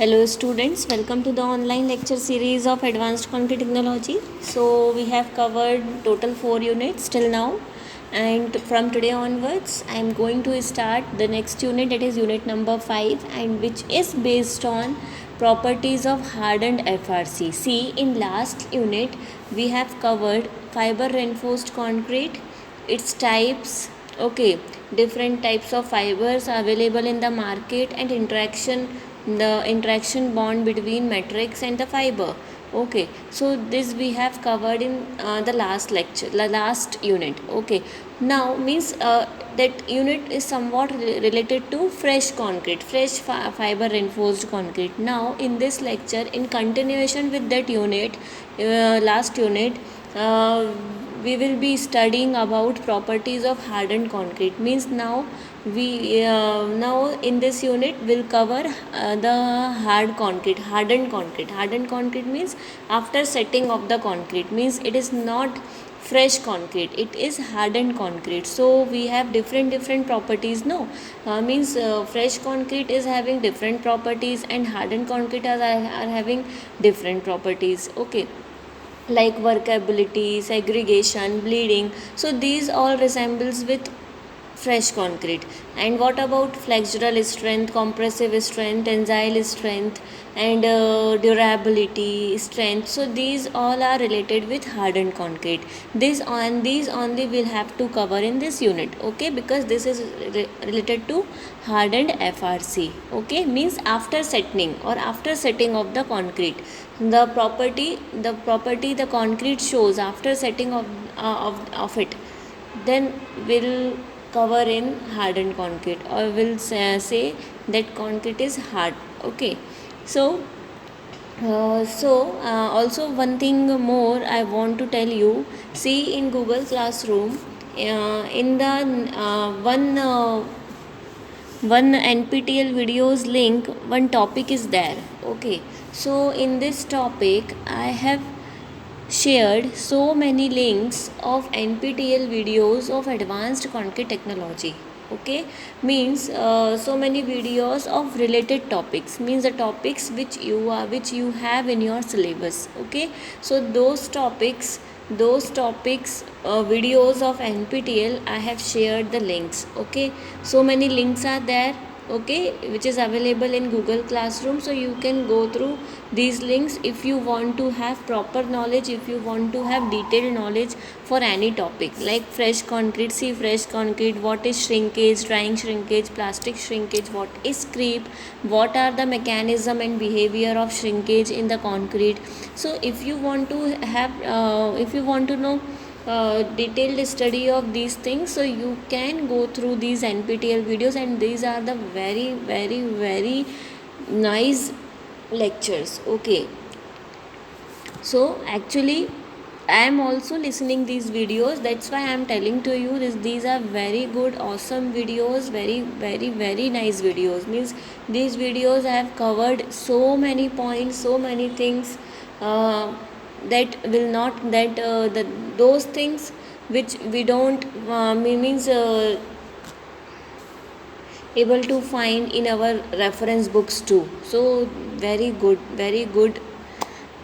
Hello students, welcome to the online lecture series of Advanced Concrete Technology. So we have covered total 4 units till now, and from today onwards I am going to start the next unit, that is unit number 5, and which is based on properties of hardened FRC. See, in last unit we have covered fiber reinforced concrete, its types, okay, different types of fibers available in the market, and the interaction bond between matrix and the fiber. Okay, so this we have covered in the last lecture, the last unit. Okay, now means that unit is somewhat related to fresh concrete, fiber reinforced concrete. Now in this lecture, in continuation with that unit, last unit, uh, we will be studying about properties of hardened concrete. Means now we now in this unit will cover the hardened concrete means after setting of the concrete, means it is not fresh concrete, it is hardened concrete. So we have different properties, no, means fresh concrete is having different properties and hardened concrete are having different properties. Okay, like workability, segregation, bleeding. So these all resembles with fresh concrete. And what about flexural strength, compressive strength, tensile strength, and durability, strength? So these all are related with hardened concrete. These only will have to cover in this unit. Okay, because this is related to hardened FRC. Okay, means after settling or after setting of the concrete, the concrete shows after setting of it, then will cover in hardened concrete, or will say that concrete is hard. Okay, so also one thing more I want to tell you. See, in Google Classroom, in the one NPTEL videos link, one topic is there. Okay, so in this topic I have shared so many links of NPTEL videos of advanced concrete technology. Okay, means so many videos of related topics, means the topics which you have in your syllabus. Okay, so those topics videos of NPTEL I have shared the links. Okay, so many links are there, okay, which is available in Google Classroom. So you can go through these links if you want to have proper knowledge, if you want to have detailed knowledge for any topic like fresh concrete. See, fresh concrete, what is shrinkage, drying shrinkage, plastic shrinkage, what is creep, what are the mechanism and behavior of shrinkage in the concrete. So if you want to have if you want to know detailed study of these things, so you can go through these NPTEL videos, and these are the very nice lectures. Okay, so actually I am also listening these videos, that's why I am telling to you this. These are very good, awesome videos, very nice videos. Means these videos I have covered so many points, so many things, that will not those things which we don't means able to find in our reference books too. So very good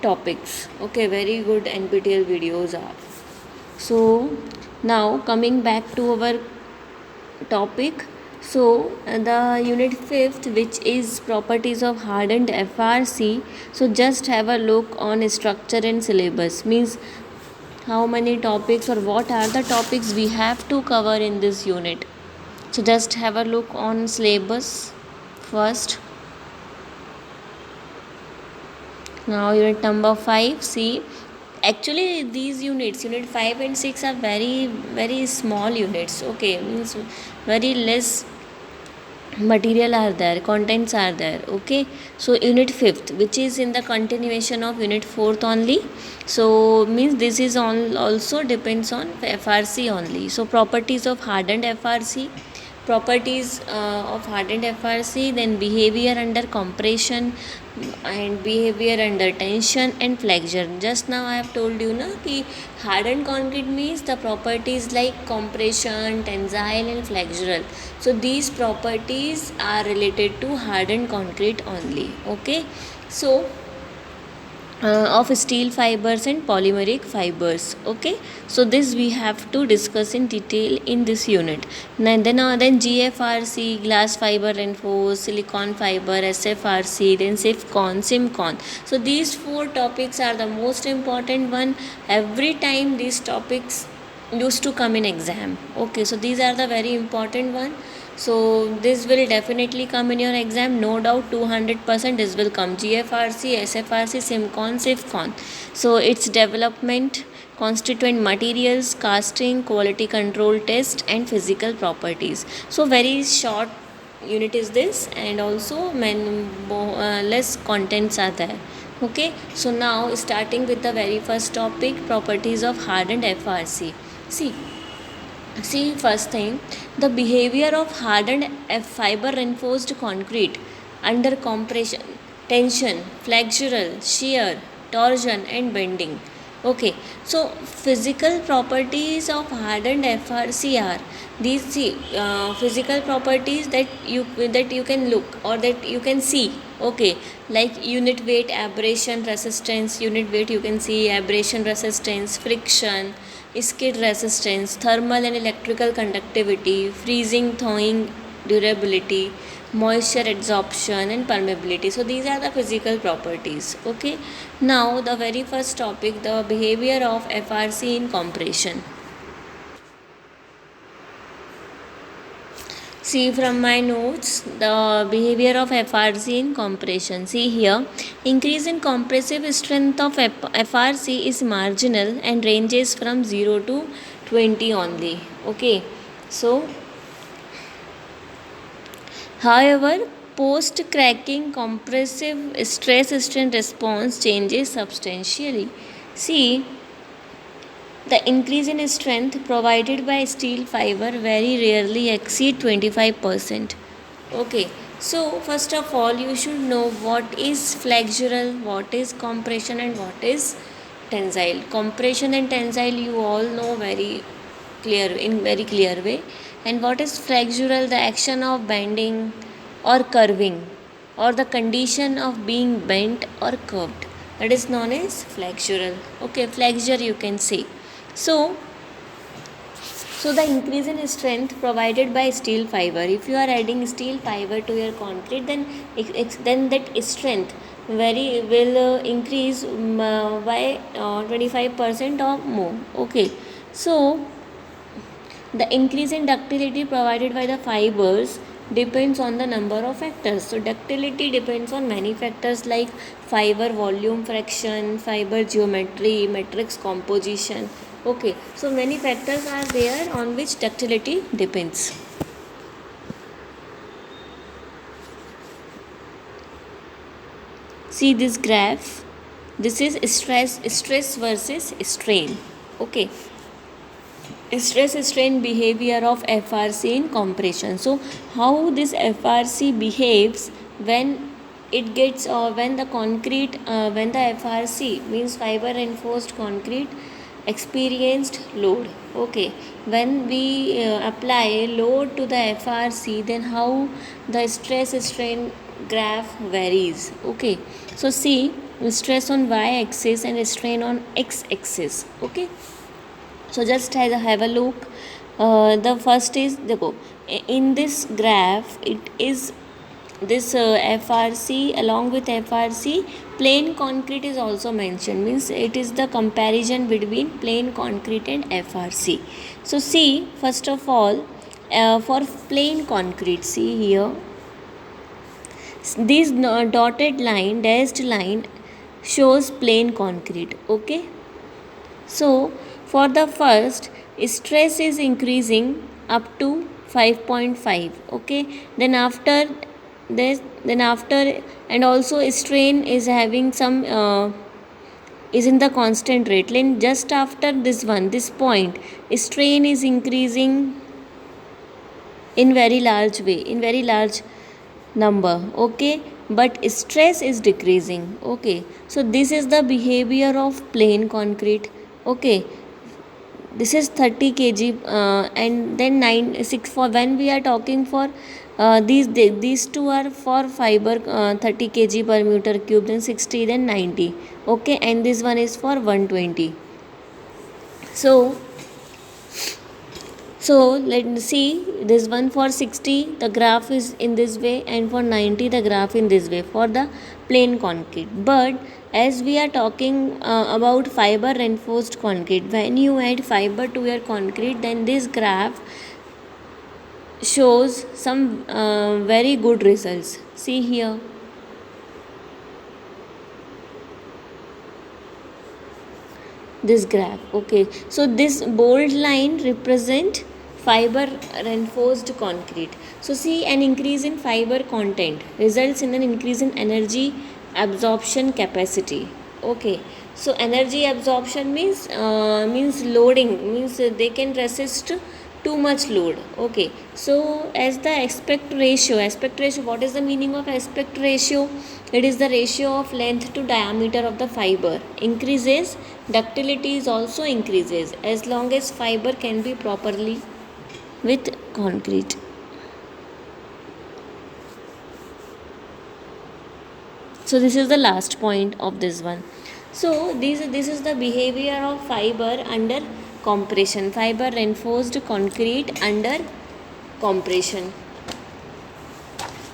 topics. Okay, very good NPTEL videos are. So now coming back to our topic, so the unit 5th, which is properties of hardened FRC. So just have a look on structure and syllabus, means how many topics or what are the topics we have to cover in this unit. So just have a look on syllabus first. Now unit number 5. See, actually these units, unit 5 and 6, are very small units. Okay, means very less material are there, contents are there. Okay, so unit 5th, which is in the continuation of unit 4th only. So means this is on also depends on FRC only. So properties of hardened FRC. properties of hardened FRC, then behavior under compression and behavior under tension and flexure. Just now I have told you na कि hardened concrete means the properties like compression, tensile and flexural. So these properties are related to hardened concrete only. Okay, so of steel fibers and polymeric fibers. Okay, so this we have to discuss in detail in this unit. Then GFRC, glass fiber reinforced, silicon fiber, SFRC, then SIFCON. So these four topics are the most important one. Every time these topics used to come in exam. Okay, so these are the very important one. So this will definitely come in your exam, no doubt. 200% this will come. GFRC, SFRC, SIMCON, SIFCON. So its development, constituent materials, casting, quality control test and physical properties. So very short unit is this, and also less contents are there. Okay, so now starting with the very first topic, properties of hardened FRC. See, first thing, the behavior of hardened fiber reinforced concrete under compression, tension, flexural, shear, torsion, and bending. Okay, so physical properties of hardened FRC are these. Physical properties that you can look or that you can see. Okay, like unit weight abrasion resistance. Unit weight you can see abrasion resistance, friction, skid resistance, thermal and electrical conductivity, freezing, thawing, durability, moisture absorption and permeability. So these are the physical properties. Okay, now the very first topic, the behavior of FRC in compression. See from my notes, the behavior of FRC in compression. See here, increase in compressive strength of FRC is marginal and ranges from 0 to 20 only. Okay, so however, post cracking compressive stress strain response changes substantially. See, the increase in strength provided by steel fiber very rarely exceed 25%. Okay, so first of all you should know what is flexural, what is compression and what is tensile. Compression and tensile you all know very clear way. And what is flexural? The action of bending or curving or the condition of being bent or curved, that is known as flexural. Okay, flexure you can say. So the increase in strength provided by steel fiber. If you are adding steel fiber to your concrete, then that strength very will increase by 25% or more. Okay, so the increase in ductility provided by the fibers depends on the number of factors. So ductility depends on many factors like fiber volume fraction, fiber geometry, matrix composition. Okay, so many factors are there on which ductility depends. See this graph, this is stress versus strain. Okay, stress strain behavior of FRC in compression. So how this FRC behaves when it gets when the concrete when the FRC means fiber reinforced concrete experienced load. Okay, when we apply load to the FRC, then how the stress strain graph varies. Okay, so see stress on y axis and strain on x axis. Okay, so just have a look. The first is in this graph it is this FRC, along with FRC plain concrete is also mentioned, means it is the comparison between plain concrete and FRC. So see first of all for plain concrete, see here this dotted line, dashed line shows plain concrete. Okay, so for the first, stress is increasing up to 5.5. Okay, then after this, and also strain is having some is in the constant rate. Then just after this point, strain is increasing in very large way, in very large number. Okay, but stress is decreasing. Okay, so this is the behavior of plain concrete. Okay, this is 30 kg, and then 9 6 for when we are talking for these two are for fiber, 30 kg per meter cube, then 60, then 90. Okay, and this one is for 120. So let's see, this one for 60 the graph is in this way, and for 90 the graph in this way for the plain concrete. But as we are talking about fiber reinforced concrete, when you add fiber to your concrete, then this graph shows some very good results. See here, this graph. Okay, so this bold line represent fiber reinforced concrete. So see, an increase in fiber content results in an increase in energy absorption capacity. Okay, so energy absorption means loading, means they can resist too much load. Okay, so as the aspect ratio, what is the meaning of aspect ratio? It is the ratio of length to diameter of the fiber increases, ductility is also increases as long as fiber can be properly with concrete. So this is the last point of this one. So this is the behavior of fiber under compression, fiber reinforced concrete under compression.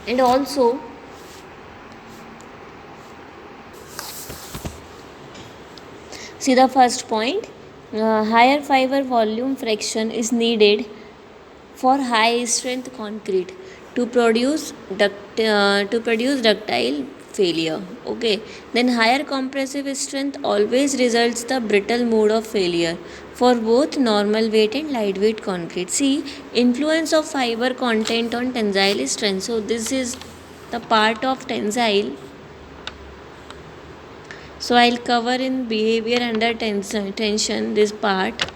And also see the first point, higher fiber volume fraction is needed for high strength concrete to produce ductile failure. Okay, then higher compressive strength always results the brittle mode of failure for both normal weight and lightweight concrete. See, influence of fiber content on tensile strength. So this is the part of tensile. So I'll cover in behavior under tension this part.